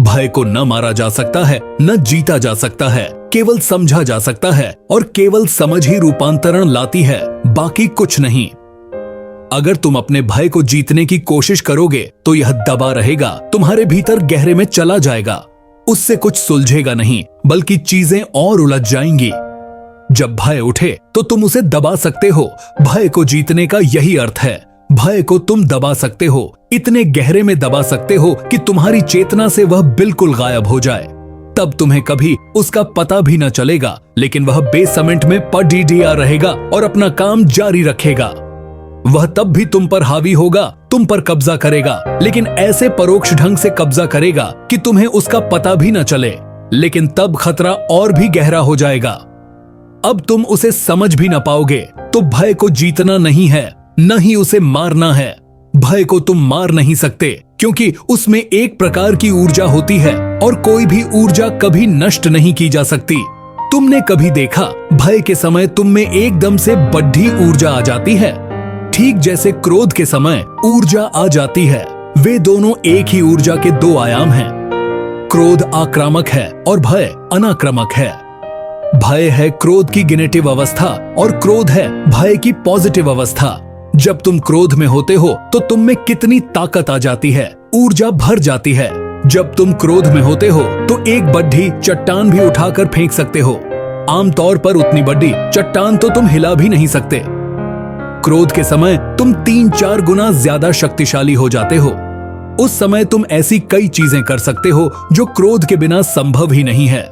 भय को न मारा जा सकता है, न जीता जा सकता है, केवल समझा जा सकता है और केवल समझ ही रूपांतरण लाती है, बाकी कुछ नहीं। अगर तुम अपने भय को जीतने की कोशिश करोगे तो यह दबा रहेगा, तुम्हारे भीतर गहरे में चला जाएगा, उससे कुछ सुलझेगा नहीं, बल्कि चीजें और उलझ जाएंगी। जब भय उठे तो तुम उसे दबा सकते हो। भय को जीतने का यही अर्थ है। भय को तुम दबा सकते हो, इतने गहरे में दबा सकते हो कि तुम्हारी चेतना से वह बिल्कुल गायब हो जाए। तब तुम्हें कभी उसका पता भी न चलेगा, लेकिन वह बेसमेंट में पडीडिया रहेगा और अपना काम जारी रखेगा। वह तब भी तुम पर हावी होगा, तुम पर कब्जा करेगा, लेकिन ऐसे परोक्ष ढंग से कब्जा करेगा कि तुम्हें उसका पता भी न चले। लेकिन तब खतरा और भी गहरा हो जाएगा। अब तुम उसे समझ भी न पाओगे। तो भय को जीतना नहीं है, न ही उसे मारना है। भय को तुम मार नहीं सकते, क्योंकि उसमें एक प्रकार की ऊर्जा होती है और कोई भी ऊर्जा कभी नष्ट नहीं की जा सकती। तुमने कभी देखा भय के समय तुम में एकदम से बढ़ी ऊर्जा आ जाती है, ठीक जैसे क्रोध के समय ऊर्जा आ जाती है। वे दोनों एक ही ऊर्जा के दो आयाम हैं। क्रोध आक्रामक है और भय अनाक्रामक है। भय है क्रोध की गिनेटिव अवस्था और क्रोध है भय की पॉजिटिव अवस्था। जब तुम क्रोध में होते हो तो तुम में कितनी ताकत आ जाती है, ऊर्जा भर जाती है। जब तुम क्रोध में होते हो तो एक बड्ढी चट्टान भी उठाकर फेंक सकते हो। आमतौर पर उतनी बड़ी चट्टान तो तुम हिला भी नहीं सकते। क्रोध के समय तुम 3-4 गुना ज्यादा शक्तिशाली हो जाते हो। उस समय तुम ऐसी कई चीजें कर सकते हो जो क्रोध के बिना संभव ही नहीं है।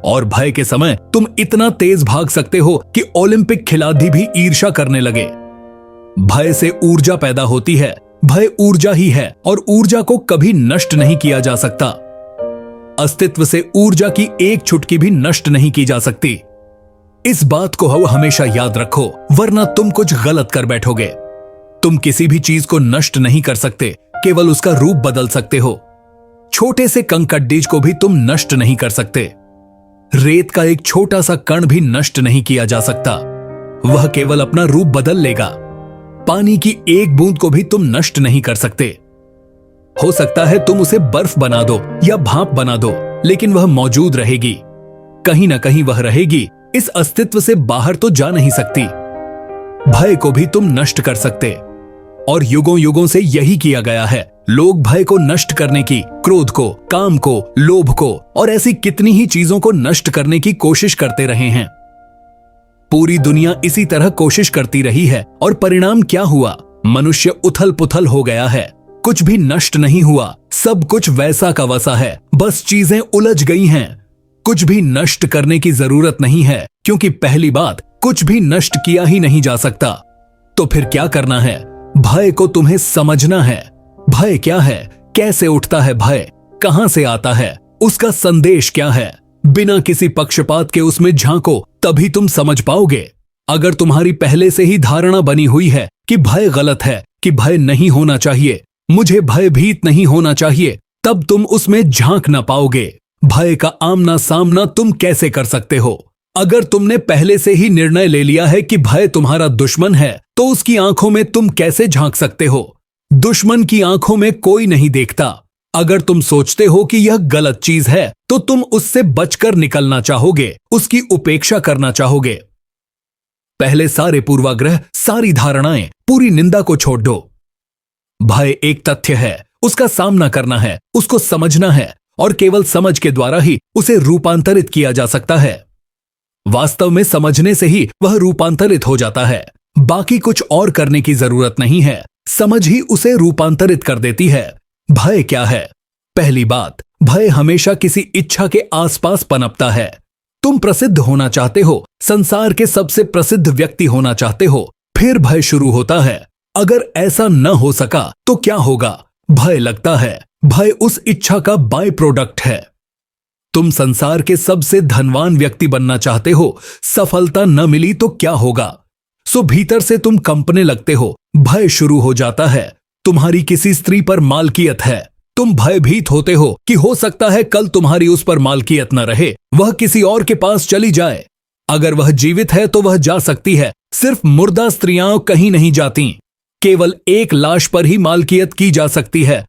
और भय के समय तुम इतना तेज भाग सकते हो कि ओलंपिक खिलाड़ी भी ईर्ष्या करने लगे। भय से ऊर्जा पैदा होती है। भय ऊर्जा ही है और ऊर्जा को कभी नष्ट नहीं किया जा सकता। अस्तित्व से ऊर्जा की एक चुटकी भी नष्ट नहीं की जा सकती। इस बात को हमेशा याद रखो, वरना तुम कुछ गलत कर बैठोगे। तुम किसी भी चीज को नष्ट नहीं कर सकते, केवल उसका रूप बदल सकते हो। छोटे से कंकड़ीज को भी तुम नष्ट नहीं कर सकते। रेत का एक छोटा सा कण भी नष्ट नहीं किया जा सकता, वह केवल अपना रूप बदल लेगा। पानी की एक बूंद को भी तुम नष्ट नहीं कर सकते। हो सकता है तुम उसे बर्फ बना दो या भाप बना दो, लेकिन वह मौजूद रहेगी, कहीं ना कहीं वह रहेगी। इस अस्तित्व से बाहर तो जा नहीं सकती। भय को भी तुम नष्ट कर सकते, और युगों युगों से यही किया गया है। लोग भय को नष्ट करने की, क्रोध को, काम को, लोभ को और ऐसी कितनी ही चीजों को नष्ट करने की कोशिश करते रहे हैं। पूरी दुनिया इसी तरह कोशिश करती रही है और परिणाम क्या हुआ? मनुष्य उथल पुथल हो गया है। कुछ भी नष्ट नहीं हुआ, सब कुछ वैसा का वैसा है, बस चीजें उलझ गई हैं। कुछ भी नष्ट करने की जरूरत नहीं है, क्योंकि पहली बात, कुछ भी नष्ट किया ही नहीं जा सकता। तो फिर क्या करना है? भय को तुम्हें समझना है। भय क्या है? कैसे उठता है भय? कहां से आता है? उसका संदेश क्या है? बिना किसी पक्षपात के उसमें झांको, तभी तुम समझ पाओगे। अगर तुम्हारी पहले से ही धारणा बनी हुई है कि भय गलत है, कि भय नहीं होना चाहिए, मुझे भयभीत नहीं होना चाहिए, तब तुम उसमें झांक ना पाओगे। भय का आमना सामना तुम कैसे कर सकते हो? अगर तुमने पहले से ही निर्णय ले लिया है कि भय तुम्हारा दुश्मन है, तो उसकी आंखों में तुम कैसे झांक सकते हो? दुश्मन की आंखों में कोई नहीं देखता। अगर तुम सोचते हो कि यह गलत चीज है, तो तुम उससे बचकर निकलना चाहोगे, उसकी उपेक्षा करना चाहोगे। पहले सारे पूर्वाग्रह, सारी धारणाएं, पूरी निंदा को छोड़ दो। भय एक तथ्य है, उसका सामना करना है, उसको समझना है, और केवल समझ के द्वारा ही उसे रूपांतरित किया जा सकता है। वास्तव में समझने से ही वह रूपांतरित हो जाता है, बाकी कुछ और करने की जरूरत नहीं है। समझ ही उसे रूपांतरित कर देती है। भय क्या है? पहली बात, भय हमेशा किसी इच्छा के आसपास पनपता है। तुम प्रसिद्ध होना चाहते हो, संसार के सबसे प्रसिद्ध व्यक्ति होना चाहते हो, फिर भय शुरू होता है। अगर ऐसा न हो सका तो क्या होगा? भय लगता है। भय उस इच्छा का बाय प्रोडक्ट है। तुम संसार के सबसे धनवान व्यक्ति बनना चाहते हो, सफलता न मिली तो क्या होगा? सो भीतर से तुम कंपने लगते हो, भय शुरू हो जाता है। तुम्हारी किसी स्त्री पर मालकियत है, तुम भयभीत होते हो कि हो सकता है कल तुम्हारी उस पर मालकियत न रहे, वह किसी और के पास चली जाए। अगर वह जीवित है तो वह जा सकती है, सिर्फ मुर्दा स्त्रियां कहीं नहीं जाती। केवल एक लाश पर ही मालकियत की जा सकती है,